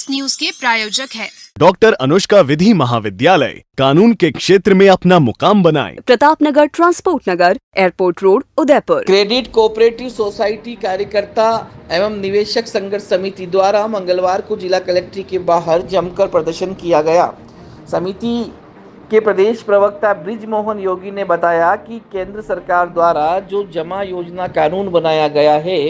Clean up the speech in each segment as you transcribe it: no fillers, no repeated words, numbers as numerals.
इस न्यूज के प्रायोजक है डॉक्टर अनुष्का विधि महाविद्यालय। कानून के क्षेत्र में अपना मुकाम बनाएं। Pratap Nagar, transport Nagar, airport road, Udaipur. Credit cooperative society कार्यकर्ता एवं निवेशक संघर्ष समिति द्वारा मंगलवार को जिला कलेक्ट्रेट के बाहर जमकर प्रदर्शन किया गया। समिति के प्रदेश प्रवक्ता ब्रिजमोहन योगी ने बताया कि केंद्र सरकार द्वारा जो जमा योजना कानून बनाया गया है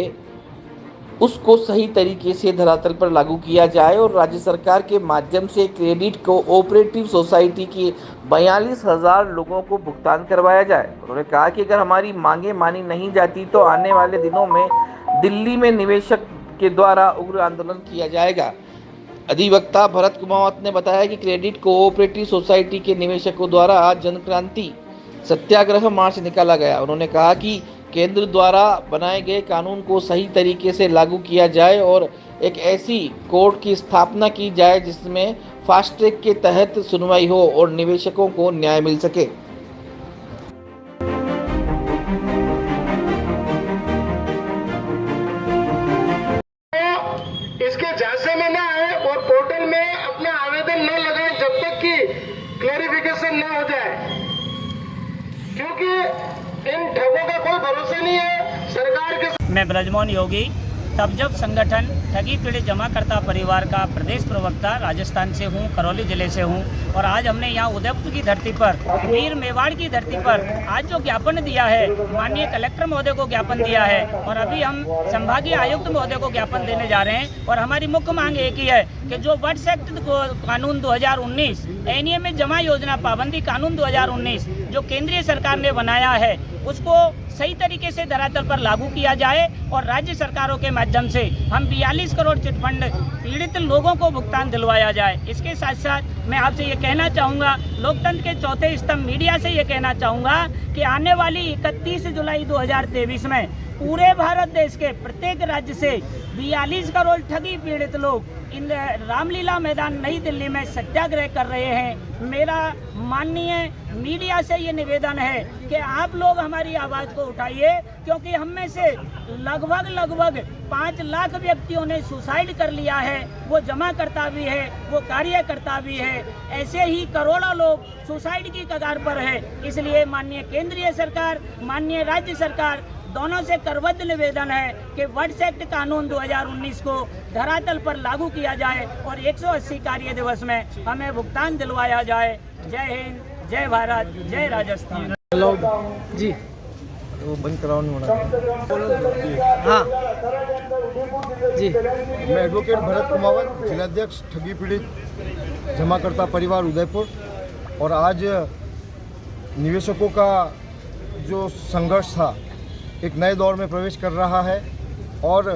उसको सही तरीके से धरातल पर लागू किया जाए और राज्य सरकार के माध्यम से क्रेडिट कोऑपरेटिव सोसाइटी की 42,000 लोगों को भुगतान करवाया जाए। उन्होंने कहा कि अगर हमारी मांगे मानी नहीं जाती तो आने वाले दिनों में दिल्ली में निवेशक के द्वारा उग्र आंदोलन किया जाएगा। अधिवक्ता भरत कुमावत ने बताया कि क्रेडिट कोऑपरेटिव सोसाइटी के निवेशकों द्वारा आज जनक्रांति सत्याग्रह मार्च निकाला गया। उन्होंने कहा कि केंद्र द्वारा बनाए गए कानून को सही तरीके से लागू किया जाए और एक ऐसी कोर्ट की स्थापना की जाए जिसमें फास्ट ट्रैक के तहत सुनवाई हो और निवेशकों को न्याय मिल सके। इसके झांसे में ना आए और पोर्टल में अपना आवेदन न लगाए जब तक कि क्लैरिफिकेशन न हो जाए, क्योंकि इन ठगों का कोई भरोसा नहीं है सरकार के। मैं ब्रजमोहन योगी तब जब संगठन ठगी पीड़ित जमाकर्ता परिवार का प्रदेश प्रवक्ता राजस्थान से हूँ, करौली जिले से हूँ और आज हमने यहाँ उदयपुर की धरती पर, वीर मेवाड़ की धरती पर आज जो ज्ञापन दिया है, माननीय कलेक्टर महोदय को ज्ञापन दिया है और अभी हम संभागीय आयुक्त महोदय को ज्ञापन देने जा रहे हैं। और हमारी मुख्य मांग एक ही है कि जो वर्ष एक्ट कानून 2019 एनईएम में जमा योजना पाबंदी कानून 2019 जो केंद्रीय सरकार ने बनाया है उसको सही तरीके से धरातल पर लागू किया जाए और राज्य सरकारों के माध्यम से हम 42 करोड़ चिटफंड पीड़ित लोगों को भुगतान दिलवाया जाए। इसके साथ साथ मैं आपसे ये कहना चाहूँगा, लोकतंत्र के चौथे स्तंभ मीडिया से ये कहना चाहूँगा कि आने वाली 31 जुलाई 2023 में पूरे भारत देश के प्रत्येक राज्य से 42 करोड़ ठगी पीड़ित लोग इन रामलीला मैदान नई दिल्ली में सत्याग्रह कर रहे हैं। मेरा माननीय मीडिया से ये निवेदन है कि आप लोग हमारी आवाज़ को उठाइए, क्योंकि हम में से लगभग 5 लाख व्यक्तियों ने सुसाइड कर लिया है। वो जमाकर्ता भी है, वो कार्यकर्ता भी है, ऐसे ही करोड़ों लोग सुसाइड की कगार पर है। इसलिए माननीय केंद्रीय सरकार, माननीय राज्य सरकार दोनों से करबद्ध निवेदन है कि वर्ष एक्ट कानून 2019 को धरातल पर लागू किया जाए और 180 कार्य दिवस में हमें भुगतान दिलवाया जाए। जय हिंद, जय भारत, जय राजस्थान। जी वो बंद कराओ नहीं होना। हाँ जी, मैं एडवोकेट भरत कुमावत, जिलाध्यक्ष ठगी पीड़ित जमाकर्ता परिवार उदयपुर। और आज निवेशकों का जो संघर्ष था एक नए दौर में प्रवेश कर रहा है और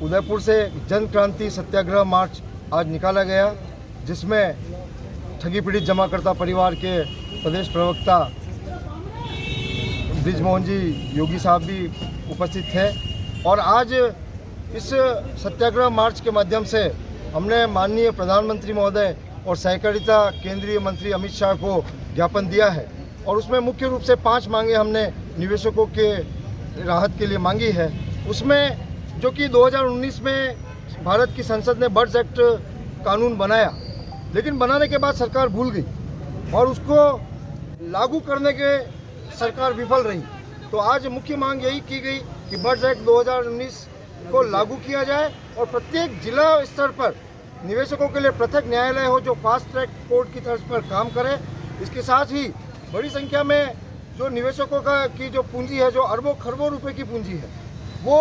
उदयपुर से जन क्रांति सत्याग्रह मार्च आज निकाला गया, जिसमें ठगी पीड़ित जमाकर्ता परिवार के प्रदेश प्रवक्ता ब्रिजमोहन जी योगी साहब भी उपस्थित थे। और आज इस सत्याग्रह मार्च के माध्यम से हमने माननीय प्रधानमंत्री महोदय और सहकारिता केंद्रीय मंत्री अमित शाह को ज्ञापन दिया है और उसमें मुख्य रूप से 5 मांगे हमने निवेशकों के राहत के लिए मांगी है। उसमें जो कि 2019 में भारत की संसद ने बर्ड्स एक्ट कानून बनाया, लेकिन बनाने के बाद सरकार भूल गई और उसको लागू करने के सरकार विफल रही। तो आज मुख्य मांग यही की गई कि बर्ड्स एक्ट 2019 को लागू किया जाए और प्रत्येक जिला स्तर पर निवेशकों के लिए पृथक न्यायालय हो जो फास्ट ट्रैक कोर्ट की तर्ज पर काम करे। इसके साथ ही बड़ी संख्या में जो निवेशकों की जो पूंजी है, जो अरबों खरबों रुपए की पूंजी है, वो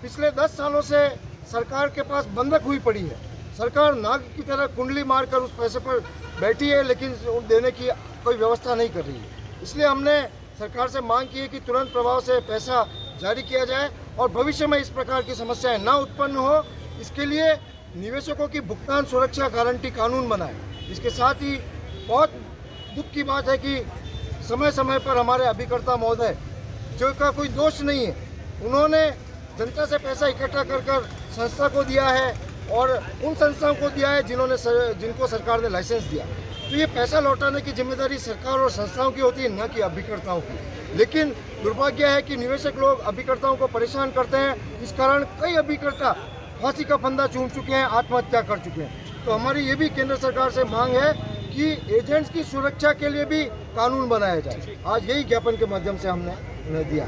पिछले 10 सालों से सरकार के पास बंधक हुई पड़ी है। सरकार नाग की तरह कुंडली मारकर उस पैसे पर बैठी है, लेकिन देने की कोई व्यवस्था नहीं कर रही है। इसलिए हमने सरकार से मांग की है कि तुरंत प्रभाव से पैसा जारी किया जाए और भविष्य में इस प्रकार की समस्याएं ना उत्पन्न हो, इसके लिए निवेशकों की भुगतान सुरक्षा गारंटी कानून बनाए। इसके साथ ही बहुत दुख की बात है कि समय समय पर हमारे अभिकर्ता महोदय, जो का कोई दोष नहीं है, उन्होंने जनता से पैसा इकट्ठा कर संस्था को दिया है और उन संस्थाओं को दिया है जिनको सरकार ने लाइसेंस दिया। तो ये पैसा लौटाने की जिम्मेदारी सरकार और संस्थाओं की होती है, न कि अभिकर्ताओं की। लेकिन दुर्भाग्य है कि निवेशक लोग अभिकर्ताओं को परेशान करते हैं। इस कारण कई अभिकर्ता फांसी का फंदा चूम चुके हैं, आत्महत्या कर चुके हैं। तो हमारी ये भी केंद्र सरकार से मांग है कि एजेंट्स की सुरक्षा के लिए भी कानून बनाया जाए। आज यही ज्ञापन के माध्यम से हमने उन्हें दिया।